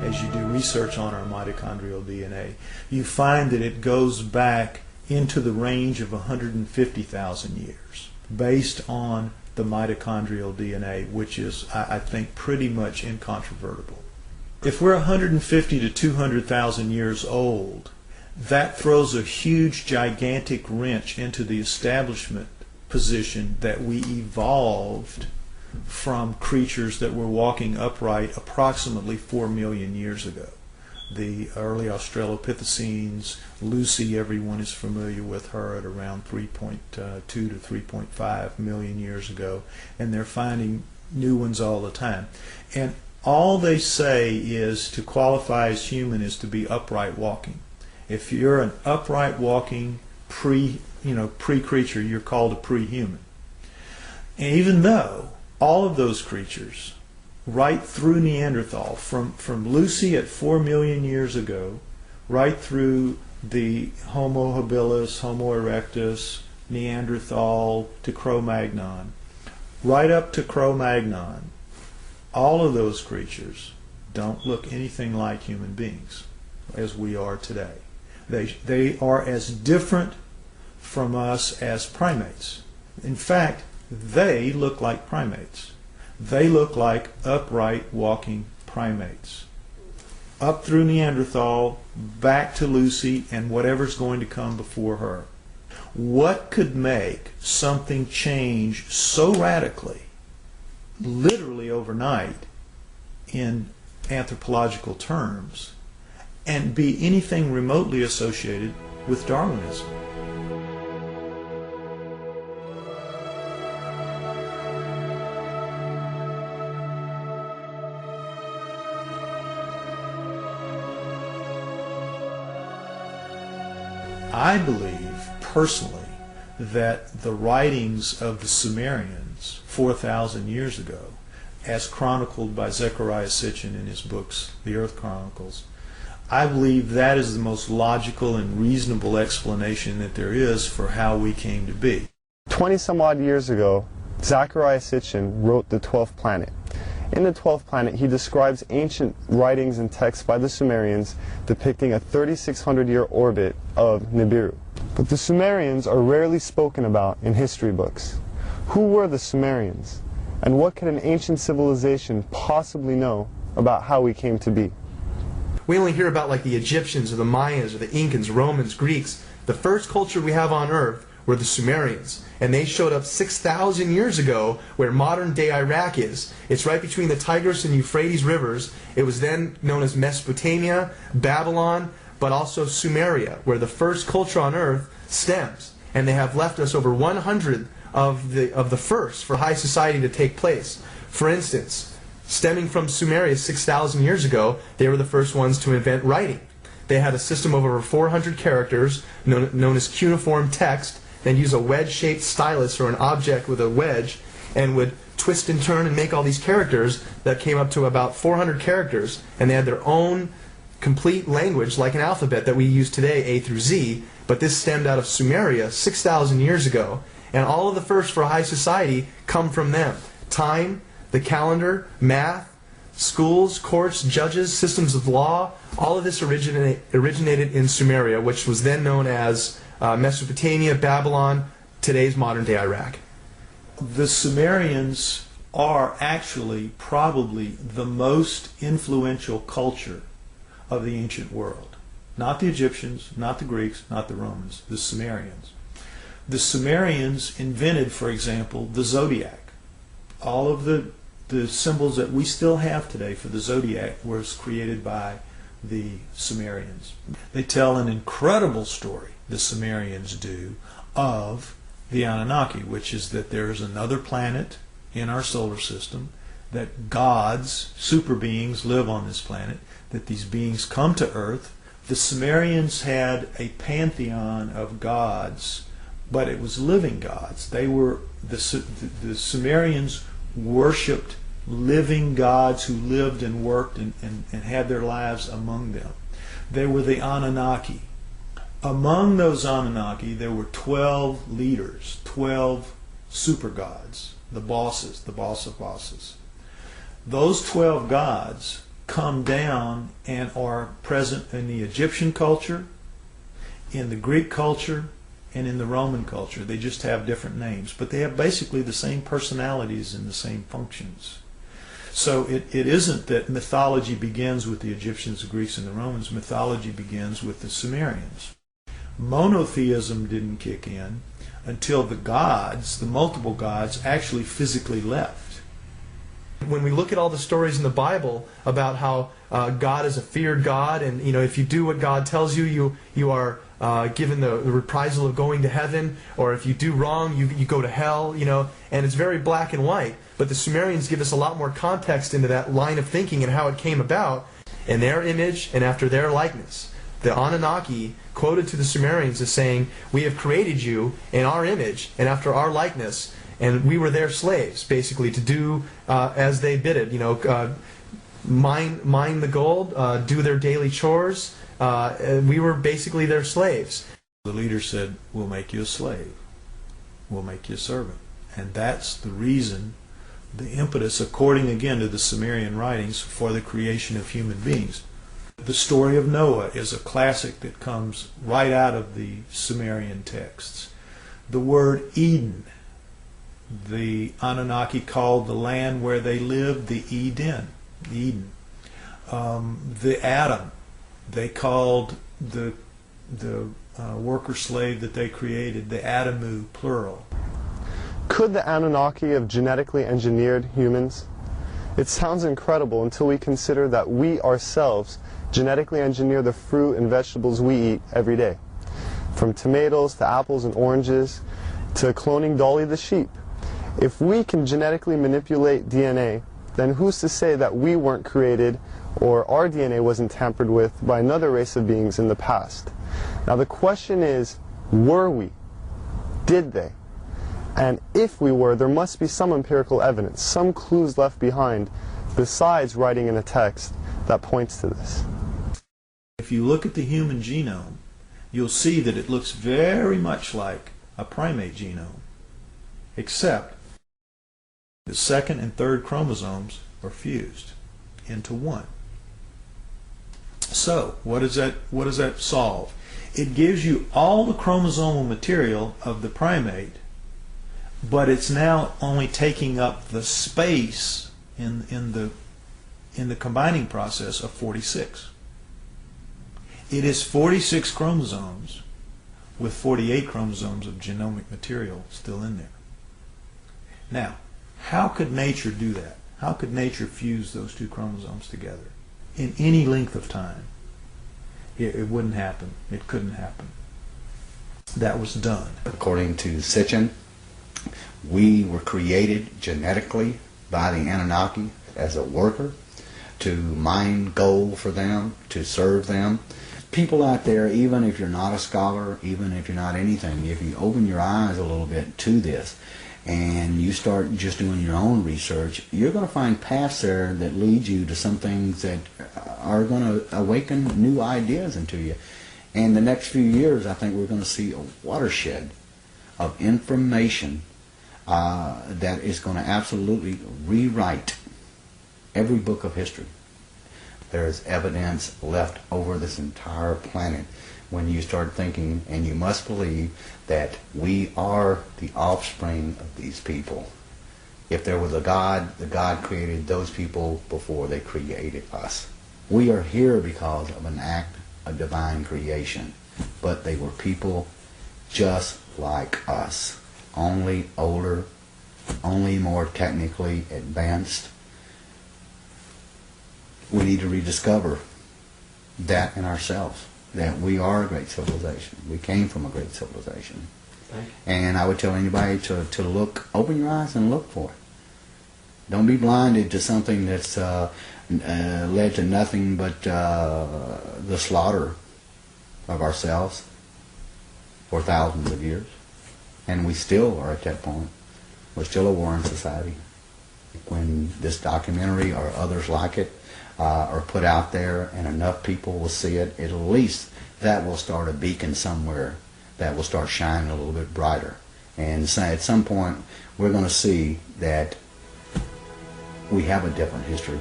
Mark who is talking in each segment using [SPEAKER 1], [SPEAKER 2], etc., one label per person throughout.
[SPEAKER 1] as you do research on our mitochondrial DNA, you find that it goes back into the range of 150,000 years based on the mitochondrial DNA, which is, I think, pretty much incontrovertible. If we're 150 to 200,000 years old, that throws a huge, gigantic wrench into the establishment position that we evolved from creatures that were walking upright approximately 4 million years ago. The early Australopithecines, Lucy, everyone is familiar with her, at around 3.2 to 3.5 million years ago, and they're finding new ones all the time. And all they say is to qualify as human is to be upright walking. If you're an upright walking pre-creature, you're called a pre-human. And even though all of those creatures, right through Neanderthal, from Lucy at 4 million years ago, right through the Homo habilis, Homo erectus, Neanderthal to Cro-Magnon, right up to Cro-Magnon, all of those creatures don't look anything like human beings as we are today. They are as different from us as primates. In fact, they look like primates. They look like upright walking primates. Up through Neanderthal, back to Lucy, and whatever's going to come before her. What could make something change so radically, literally overnight, in anthropological terms, and be anything remotely associated with Darwinism? I believe, personally, that the writings of the Sumerians 4,000 years ago, as chronicled by Zechariah Sitchin in his books, The Earth Chronicles, I believe that is the most logical and reasonable explanation that there is for how we came to be.
[SPEAKER 2] 20 some odd years ago, Zechariah Sitchin wrote The 12th Planet. In The 12th Planet, he describes ancient writings and texts by the Sumerians depicting a 3,600-year orbit of Nibiru. But the Sumerians are rarely spoken about in history books. Who were the Sumerians? And what could an ancient civilization possibly know about how we came to be?
[SPEAKER 3] We only hear about like the Egyptians or the Mayans or the Incans, Romans, Greeks. The first culture we have on Earth were the Sumerians. And they showed up 6,000 years ago where modern-day Iraq is. It's right between the Tigris and Euphrates rivers. It was then known as Mesopatamia, Babylon, but also Sumeria, where the first culture on Earth stems. And they have left us over 100 of the first for high society to take place. For instance, stemming from Sumeria 6,000 years ago, they were the first ones to invent writing. They had a system of over 400 characters known as cuneiform text, then use a wedge-shaped stylus or an object with a wedge and would twist and turn and make all these characters that came up to about 400 characters, and they had their own complete language like an alphabet that we use today, A through Z, but this stemmed out of Sumeria 6,000 years ago, and all of the first for high society come from them. Time, the calendar, math, schools, courts, judges, systems of law, all of this originated in Sumeria, which was then known as Mesopotamia, Babylon, today's modern-day Iraq.
[SPEAKER 1] The Sumerians are actually probably the most influential culture of the ancient world. Not the Egyptians, not the Greeks, not the Romans, the Sumerians. The Sumerians invented, for example, the zodiac. All of the symbols that we still have today for the zodiac was created by the Sumerians. They tell an incredible story, the Sumerians do, of the Anunnaki, which is that there is another planet in our solar system, that gods, super beings, live on this planet, that these beings come to Earth. The Sumerians had a pantheon of gods, but it was living gods. They were the Sumerians worshipped living gods who lived and worked and had their lives among them. They were the Anunnaki. Among those Anunnaki, there were 12 leaders, 12 super gods, the bosses, the boss of bosses. Those 12 gods come down and are present in the Egyptian culture, in the Greek culture, and in the Roman culture. They just have different names, but they have basically the same personalities and the same functions. So it isn't that mythology begins with the Egyptians, the Greeks, and the Romans. Mythology begins with the Sumerians. Monotheism didn't kick in until the gods, the multiple gods, actually physically left.
[SPEAKER 3] When we look at all the stories in the Bible about how God is a feared God, and if you do what God tells you, you are given the reprisal of going to heaven, or if you do wrong, you go to hell, and it's very black and white. But the Sumerians give us a lot more context into that line of thinking and how it came about in their image and after their likeness. The Anunnaki quoted to the Sumerians as saying, "We have created you in our image and after our likeness, and we were their slaves," basically, to do as they bid it. Mine the gold, do their daily chores. We were basically their slaves.
[SPEAKER 1] The leader said, "We'll make you a slave. We'll make you a servant." And that's the reason, the impetus, according again to the Sumerian writings, for the creation of human beings. The story of Noah is a classic that comes right out of the Sumerian texts. The word Eden, the Anunnaki called the land where they lived the Eden. The Adam, they called the worker slave that they created the Adamu, plural.
[SPEAKER 2] Could the Anunnaki have genetically engineered humans? It sounds incredible until we consider that we ourselves genetically engineer the fruit and vegetables we eat every day. From tomatoes to apples and oranges to cloning Dolly the sheep. If we can genetically manipulate DNA, then who's to say that we weren't created or our DNA wasn't tampered with by another race of beings in the past? Now the question is, were we? Did they? And if we were, there must be some empirical evidence, some clues left behind, besides writing in a text that points to this.
[SPEAKER 1] If you look at the human genome, you'll see that it looks very much like a primate genome, except the second and third chromosomes are fused into one. So, what does that solve? It gives you all the chromosomal material of the primate, but it's now only taking up the space in the combining process of 46. It is 46 chromosomes with 48 chromosomes of genomic material still in there. Now, how could nature do that? How could nature fuse those two chromosomes together in any length of time? It wouldn't happen. It couldn't happen. That was done.
[SPEAKER 4] According to Sitchin, we were created genetically by the Anunnaki as a worker to mine gold for them, to serve them. People out there, even if you're not a scholar, even if you're not anything, if you open your eyes a little bit to this and you start just doing your own research, you're going to find paths there that lead you to some things that are going to awaken new ideas into you. And the next few years, I think we're going to see a watershed of information that is going to absolutely rewrite every book of history. There is evidence left over this entire planet when you start thinking, and you must believe, that we are the offspring of these people. If there was a God, the God created those people before they created us. We are here because of an act of divine creation, but they were people just like us, only older, only more technically advanced. We need to rediscover that in ourselves, that we are a great civilization. We came from a great civilization. And I would tell anybody to look, open your eyes and look for it. Don't be blinded to something that's led to nothing but the slaughter of ourselves for thousands of years. And we still are at that point. We're still a warring society. When this documentary or others like it are put out there and enough people will see it, at least that will start a beacon somewhere that will start shining a little bit brighter. And so at some point we're going to see that we have a different history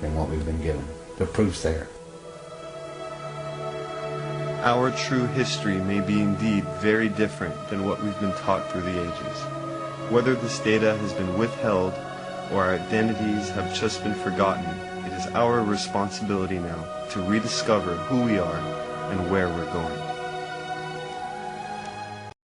[SPEAKER 4] than what we've been given. The proof's there.
[SPEAKER 2] Our true history may be indeed very different than what we've been taught through the ages. Whether this data has been withheld or our identities have just been forgotten, it is our responsibility now to rediscover who we are and where we're going.